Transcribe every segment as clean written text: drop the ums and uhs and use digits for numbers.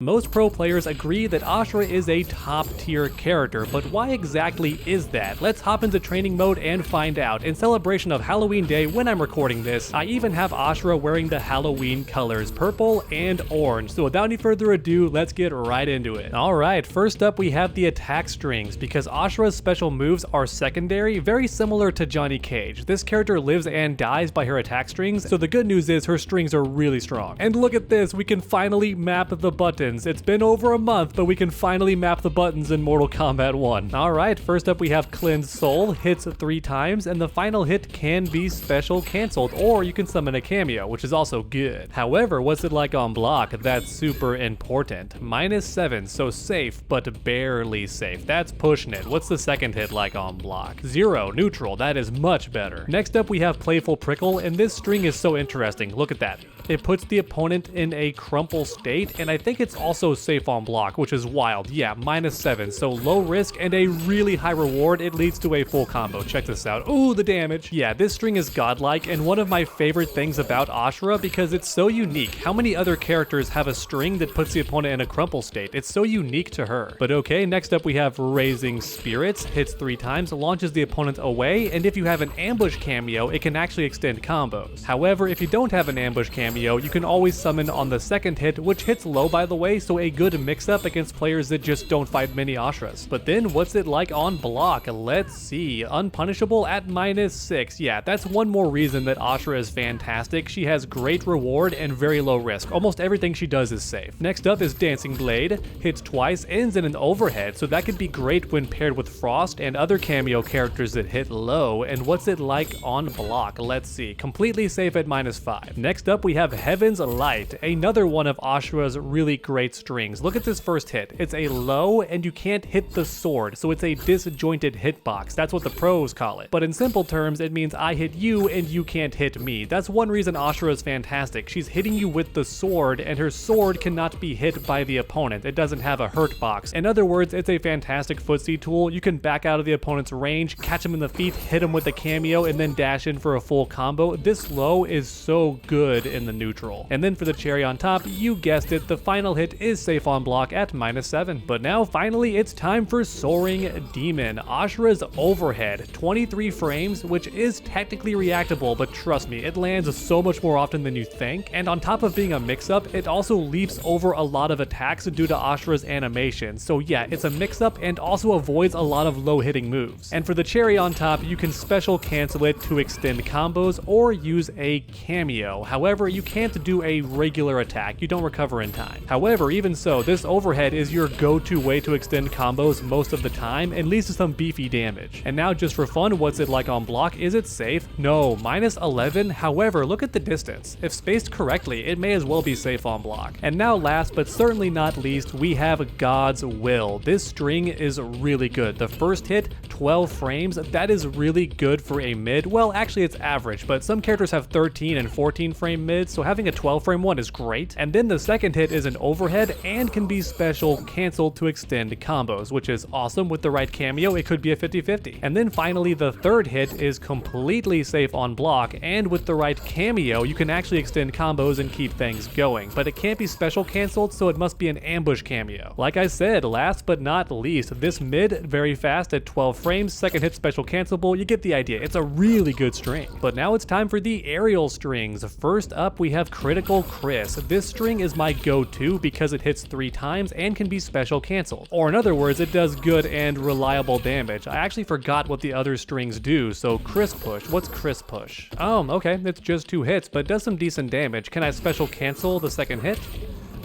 Most pro players agree that Ashrah is a top tier character, but why exactly is that? Let's hop into training mode and find out. In celebration of Halloween Day, when I'm recording this, I even have Ashrah wearing the Halloween colors, purple and orange. So without any further ado, let's get right into it. Alright, first up we have the attack strings. Because Ashrah's special moves are secondary, very similar to Johnny Cage. This character lives and dies by her attack strings, so the good news is her strings are really strong. And look at this, we can finally map the buttons. It's been over a month, but we can finally map the buttons in Mortal Kombat 1. Alright, first up we have Cleanse Soul, hits 3 times, and the final hit can be special cancelled, or you can summon a cameo, which is also good. However, what's it like on block? That's super important. -7, so safe, but barely safe. That's pushing it. What's the second hit like on block? 0, neutral. That is much better. Next up we have Playful Prickle, and this string is so interesting. Look at that. It puts the opponent in a crumple state, and I think it's also safe on block, which is wild. Yeah, -7, so low risk and a really high reward. It leads to a full combo. Check this out. Ooh, the damage. Yeah, this string is godlike, and one of my favorite things about Ashrah because it's so unique. How many other characters have a string that puts the opponent in a crumple state? It's so unique to her. But okay, next up we have Raising Spirits, hits 3 times, launches the opponent away, and if you have an ambush cameo, it can actually extend combos. However, if you don't have an ambush cameo, you can always summon on the second hit, which hits low by the way, so a good mix-up against players that just don't fight many Ashrahs. But then what's it like on block? Let's see. Unpunishable at -6. Yeah, that's one more reason that Ashrah is fantastic. She has great reward and very low risk. Almost everything she does is safe. Next up is Dancing Blade, hits twice, ends in an overhead, so that could be great when paired with Frost and other cameo characters that hit low. And what's it like on block? Let's see. Completely safe at -5. Next up we have Heaven's Light, another one of Ashrah's really great strings. Look at this first hit. It's a low and you can't hit the sword, so it's a disjointed hitbox. That's what the pros call it. But in simple terms, it means I hit you and you can't hit me. That's one reason Ashrah is fantastic. She's hitting you with the sword and her sword cannot be hit by the opponent. It doesn't have a hurt box. In other words, it's a fantastic footsie tool. You can back out of the opponent's range, catch him in the feet, hit him with a cameo, and then dash in for a full combo. This low is so good in the neutral. And then for the cherry on top, you guessed it, the final hit is safe on block at -7. But now finally it's time for Soaring Demon. Ashrah's overhead, 23 frames, which is technically reactable, but trust me, it lands so much more often than you think. And on top of being a mix-up, it also leaps over a lot of attacks due to Ashrah's animation. So yeah, it's a mix-up and also avoids a lot of low-hitting moves. And for the cherry on top, you can special cancel it to extend combos or use a cameo. However, you can't do a regular attack. You don't recover in time. However, even so, this overhead is your go-to way to extend combos most of the time and leads to some beefy damage. And now just for fun, what's it like on block? Is it safe? No, -11. However, look at the distance. If spaced correctly, it may as well be safe on block. And now last but certainly not least, we have God's Will. This string is really good. The first hit, 12 frames, that is really good for a mid. Well, actually it's average, but some characters have 13 and 14 frame mids, so having a 12 frame one is great. And then the second hit is an overhead and can be special canceled to extend combos, which is awesome. With the right cameo, it could be a 50-50. And then finally, the third hit is completely safe on block, and with the right cameo, you can actually extend combos and keep things going. But it can't be special canceled, so it must be an ambush cameo. Like I said, last but not least, this mid, very fast at 12 frames, second hit special cancelable, you get the idea. It's a really good string. But now it's time for the aerial strings. First up, we have Critical Chris. This string is my go-to because it hits 3 times and can be special canceled. Or in other words, it does good and reliable damage. I actually forgot what the other strings do, so Chris Push. What's Chris Push? Oh, okay, it's just 2 hits, but it does some decent damage. Can I special cancel the second hit?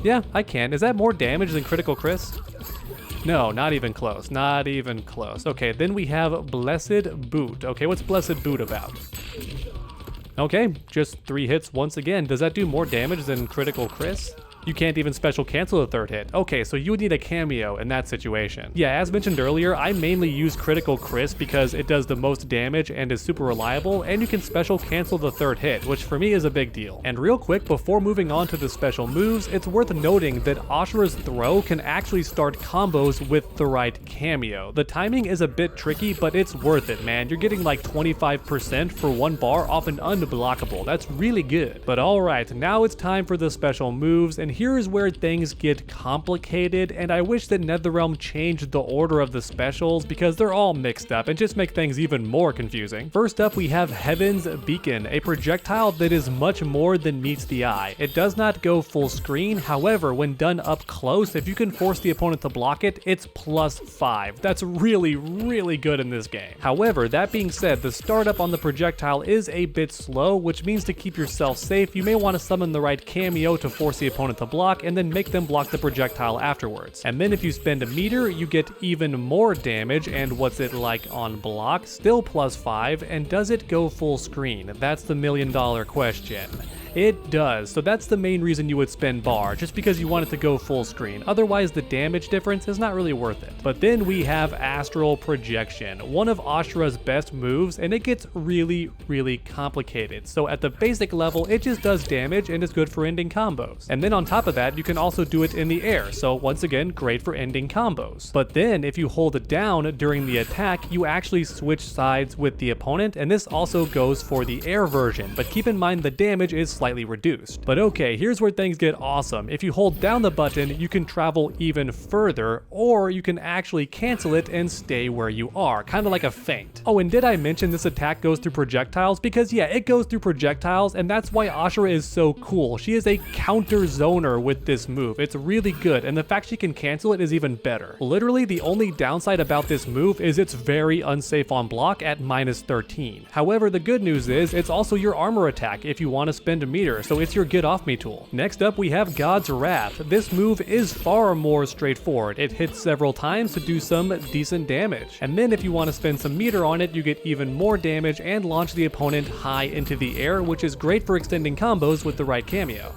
Yeah, I can. Is that more damage than Critical Chris? No, not even close. Not even close. Okay, then we have Blessed Boot. Okay, what's Blessed Boot about? Okay, just 3 hits once again. Does that do more damage than Critical Chris? You can't even special cancel the third hit. Okay, so you would need a cameo in that situation. Yeah, as mentioned earlier, I mainly use Critical Chris because it does the most damage and is super reliable, and you can special cancel the third hit, which for me is a big deal. And real quick, before moving on to the special moves, it's worth noting that Ashrah's throw can actually start combos with the right cameo. The timing is a bit tricky, but it's worth it, man. You're getting like 25% for 1 bar off an unblockable. That's really good. But alright, now it's time for the special moves, and here's where things get complicated, and I wish that NetherRealm changed the order of the specials because they're all mixed up and just make things even more confusing. First up, we have Heaven's Beacon, a projectile that is much more than meets the eye. It does not go full screen, however, when done up close, if you can force the opponent to block it, it's +5. That's really, really good in this game. However, that being said, the startup on the projectile is a bit slow, which means to keep yourself safe, you may want to summon the right cameo to force the opponent to block and then make them block the projectile afterwards. And then if you spend a meter, you get even more damage, and what's it like on block? Still +5, and does it go full screen? That's the million-dollar question. It does, so that's the main reason you would spend bar, just because you want it to go full screen. Otherwise, the damage difference is not really worth it. But then we have Astral Projection, one of Ashrah's best moves, and it gets really, really complicated. So at the basic level, it just does damage and is good for ending combos. And then on top of that, you can also do it in the air, so once again, great for ending combos. But then, if you hold it down during the attack, you actually switch sides with the opponent, and this also goes for the air version, but keep in mind the damage is slightly reduced. But okay, here's where things get awesome. If you hold down the button, you can travel even further, or you can actually cancel it and stay where you are, kind of like a feint. Oh, and did I mention this attack goes through projectiles? Because yeah, it goes through projectiles, and that's why Ashrah is so cool. She is a counter zoner with this move. It's really good, and the fact she can cancel it is even better. Literally, the only downside about this move is it's very unsafe on block at -13. However, the good news is it's also your armor attack if you want to spend a meter, so it's your get off me tool. Next up, we have God's Wrath. This move is far more straightforward. It hits several times to do some decent damage. And then if you want to spend some meter on it, you get even more damage and launch the opponent high into the air, which is great for extending combos with the right cameo.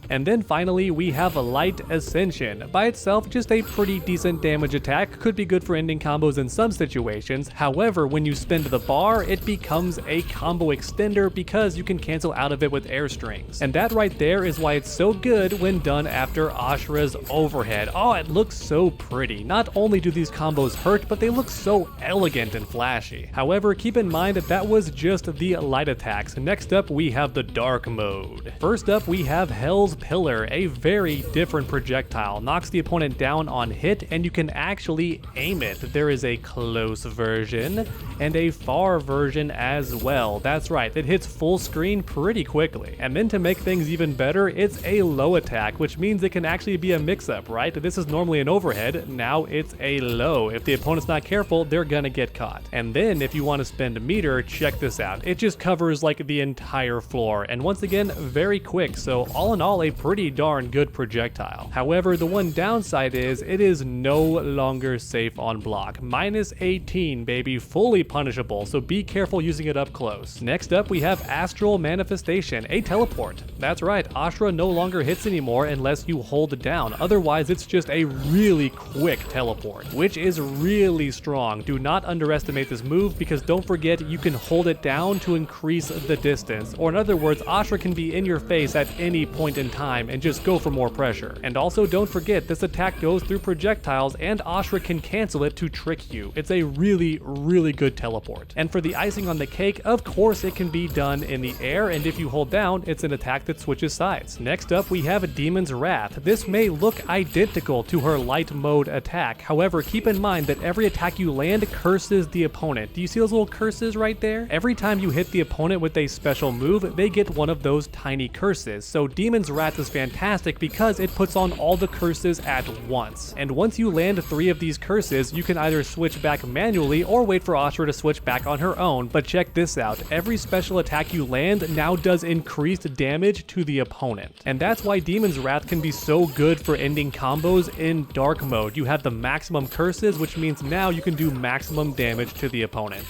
And then finally, we have a Light Ascension. By itself, just a pretty decent damage attack, could be good for ending combos in some situations. However, when you spend the bar, it becomes a combo extender because you can cancel out of it with air strings. And that right there is why it's so good when done after Ashrah's overhead. Oh, it looks so pretty. Not only do these combos hurt, but they look so elegant and flashy. However, keep in mind that that was just the light attacks. Next up, we have the dark mode. First up, we have Hell's Pillar, a very different projectile. Knocks the opponent down on hit, and you can actually aim it. There is a close version and a far version as well. That's right, it hits full screen pretty quickly. And then to make things even better, it's a low attack, which means it can actually be a mix-up, right? This is normally an overhead, now it's a low. If the opponent's not careful, they're gonna get caught. And then if you want to spend a meter, check this out. It just covers like the entire floor, and once again, very quick, so all in all, a pretty darn good projectile. However, the one downside is it is no longer safe on block. -18, baby, fully punishable, so be careful using it up close. Next up, we have Astral Manifestation, a teleport. That's right, Ashrah no longer hits anymore unless you hold it down. Otherwise, it's just a really quick teleport, which is really strong. Do not underestimate this move, because don't forget you can hold it down to increase the distance. Or in other words, Ashrah can be in your face at any point in time and just go for more pressure. And also don't forget, this attack goes through projectiles and Ashrah can cancel it to trick you. It's a really, really good teleport. And for the icing on the cake, of course it can be done in the air, and if you hold down, it's an attack that switches sides. Next up, we have Demon's Wrath. This may look identical to her light mode attack. However, keep in mind that every attack you land curses the opponent. Do you see those little curses right there? Every time you hit the opponent with a special move, they get one of those tiny curses. So Demon's Wrath is fantastic because it puts on all the curses at once. And once you land 3 of these curses, you can either switch back manually or wait for Ashrah to switch back on her own. But check this out, every special attack you land now does increased damage to the opponent. And that's why Demon's Wrath can be so good for ending combos in dark mode. You have the maximum curses, which means now you can do maximum damage to the opponent.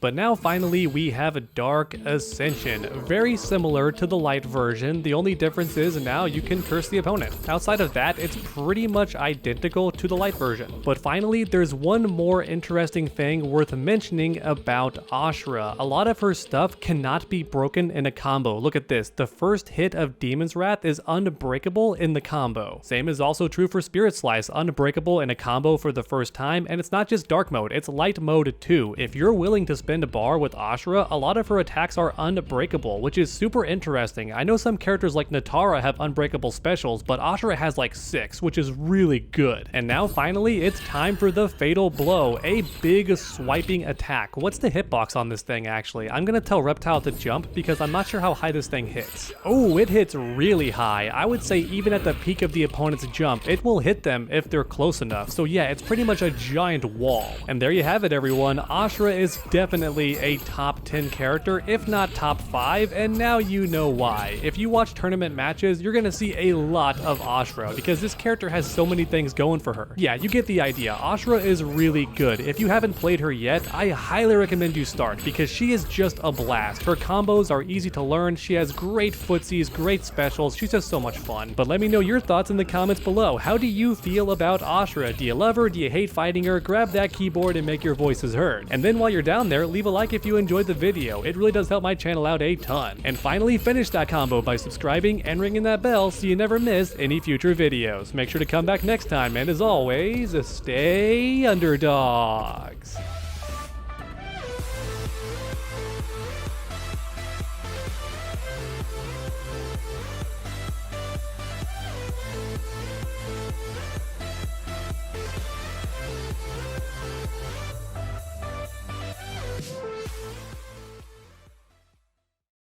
But now finally we have a Dark Ascension, very similar to the light version. The only difference is now you can curse the opponent. Outside of that, it's pretty much identical to the light version. But finally, there's one more interesting thing worth mentioning about Ashrah. A lot of her stuff cannot be broken in a combo. Look at this, the first hit of Demon's Wrath is unbreakable in the combo. Same is also true for Spirit Slice, unbreakable in a combo for the first time, and it's not just dark mode, it's light mode too. If you're willing to spend spin bar with Ashrah, a lot of her attacks are unbreakable, which is super interesting. I know some characters like Natara have unbreakable specials, but Ashrah has like 6, which is really good. And now finally, it's time for the Fatal Blow, a big swiping attack. What's the hitbox on this thing actually? I'm gonna tell Reptile to jump because I'm not sure how high this thing hits. Oh, it hits really high. I would say even at the peak of the opponent's jump, it will hit them if they're close enough. So yeah, it's pretty much a giant wall. And there you have it, everyone. Ashrah is definitely a top 10 character, if not top 5, and now you know why. If you watch tournament matches, you're gonna see a lot of Ashrah because this character has so many things going for her. Yeah, you get the idea. Ashrah is really good. If you haven't played her yet, I highly recommend you start because she is just a blast. Her combos are easy to learn. She has great footsies, great specials. She's just so much fun. But let me know your thoughts in the comments below. How do you feel about Ashrah? Do you love her? Do you hate fighting her? Grab that keyboard and make your voices heard. And then while you're down there, leave a like if you enjoyed the video. It really does help my channel out a ton. And finally, finish that combo by subscribing and ringing that bell so you never miss any future videos. Make sure to come back next time, and as always, stay underdog.